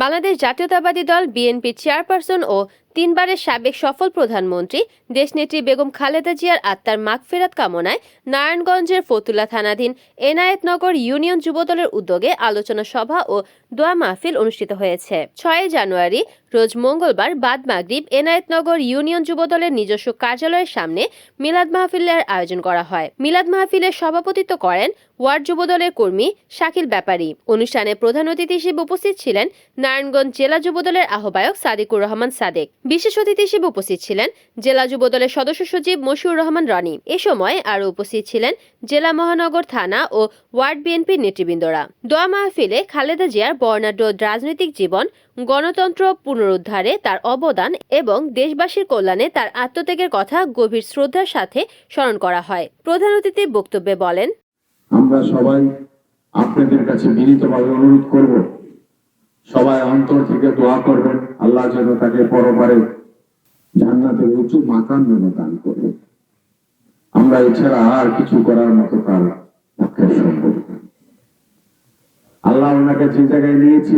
বাংলাদেশ জাতীয়তাবাদী দল BNP chairperson ও 3 বারের সাবেক সফল প্রধানমন্ত্রী দেশনেত্রী বেগম খালেদা জিয়ার আত্মার মাগফিরাত কামনায় নারায়ণগঞ্জের ফতুল্লা থানাধীন এনায়েতনগর ইউনিয়ন যুবদলের উদ্যোগে আলোচনা সভা ও দোয়া মাহফিল অনুষ্ঠিত হয়েছে। 6 জানুয়ারি রোজ মঙ্গলবার বাদ মাগরিব এনায়েতনগর ইউনিয়ন যুবদলের নিজস্ব কার্যালয়ের সামনে মিলাদ মাহফিলের আয়োজন করা হয়। মিলাদ মাহফিলের সভাপতিত্ব করেন ওয়ার্ড যুবদলের কর্মী শাকিল ব্যাপারী। অনুষ্ঠানে প্রধান অতিথি হিসেবে উপস্থিত ছিলেন নারায়ণগঞ্জ জেলা যুবদলের আহ্বায়ক সাদিকুর রহমান সাদেক। বিশেষ অতিথি হিসেবে উপস্থিত ছিলেন জেলা যুবদলের সদস্য সচিব মশিউর রহমান রনি। এ সময় আরও উপস্থিত ছিলেন জেলা মহানগর থানা ও ওয়ার্ড বিএনপির নেতৃবৃন্দরা। দোয়া মাহফিলে খালেদা জিয়ার বর্ণাঢ্য রাজনৈতিক জীবন, গণতন্ত্র পুনরুদ্ধারে তার অবদান এবং দেশবাসীর কল্যাণে তার আত্মত্যাগের কথা গভীর শ্রদ্ধার সাথে স্মরণ করা হয়। প্রধান অতিথি বক্তব্যে বলেন, আমরা সবাই আপনাদের কাছে বিনীতভাবে অনুরোধ করব, সবাই অন্তর থেকে দোয়া করবেন আল্লাহ যেন তাকে পরপারে জান্নাতের উঁচু মাকাম যেন দান করবেন। আমরা এছাড়া আর কিছু করার মতো তার পক্ষে সম্ভব না। আল্লাহ ওনাকে যে জায়গায় নিয়েছে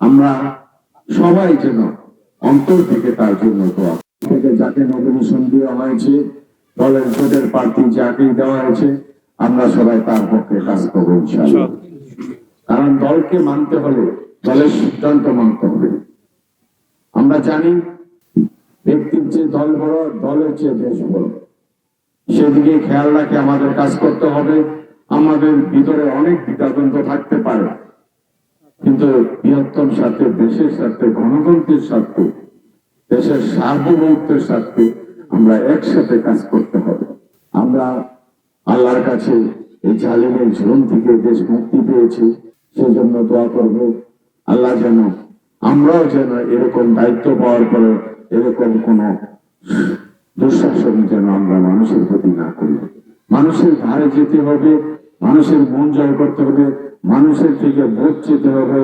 আমরা সবাই যেন অন্তর থেকে তার জন্য দোয়া থেকে যাকে নমিনেশন দেওয়া হয়েছে, দলের ভোটের প্রার্থী যাকে দেওয়া হয়েছে, আমরা সবাই তার পক্ষে কাজ করবো ইনশাআল্লাহ। কারণ দলকে মানতে হলে দলের সিদ্ধান্ত মানতে হবে। আমরা জানি ব্যক্তির চেয়ে দল বড়, দলের চেয়ে দেশ বড়। সেদিকে খেয়াল রাখে আমাদের কাজ করতে হবে। আমাদের ভিতরে অনেক দ্বিধাদ্বন্দ্ব থাকতে পারে, কিন্তু বৃহত্তম স্বার্থে, দেশের স্বার্থে, গণতন্ত্রের স্বার্থে, দেশের সার্বভৌমত্বের স্বার্থে আমরা একসাথে কাজ করতে হবে। আমরা আল্লাহর কাছে এই জালিমের জুলুম থেকে দেশ মুক্তি পেয়েছি, সেজন্য দোয়া করব আল্লাহ যেন আমরাও যেন এরকম দায়িত্ব পাওয়ার পরে এরকম কোন দুঃশাসন যেন আমরা মানুষের প্রতি না করি। মানুষের ধারে যেতে হবে, মানুষের মন জয় করতে হবে, মানুষের থেকে ভোট চেতে হবে।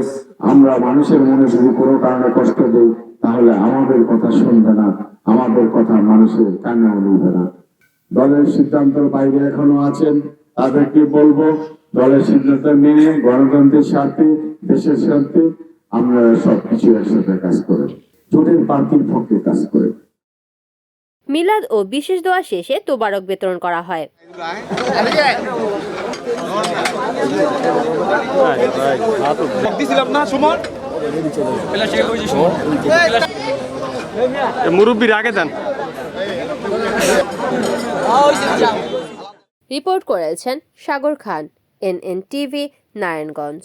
আমরা মানুষের মনে যদি কোনো কারণে কষ্ট দেই তাহলে আমাদের কথা শুনবে না, আমাদের কথা মানুষের কানেও নিবে না। দলের সিদ্ধান্তের বাইরে এখনো আছেন, তাদেরকে বলবো দলের সিদ্ধান্ত মেনে গণতন্ত্রের স্বার্থে, দেশের স্বার্থে আমরা সবকিছু একসাথে কাজ করে জোটের প্রার্থীর পক্ষে কাজ করে। মিলাদ ও বিশেষ দোয়া শেষে তোবারক বিতরণ করা হয়। মুরব্বীর আগে যান। রিপোর্ট করেছেন সাগর খান, NNTV, নারায়ণগঞ্জ।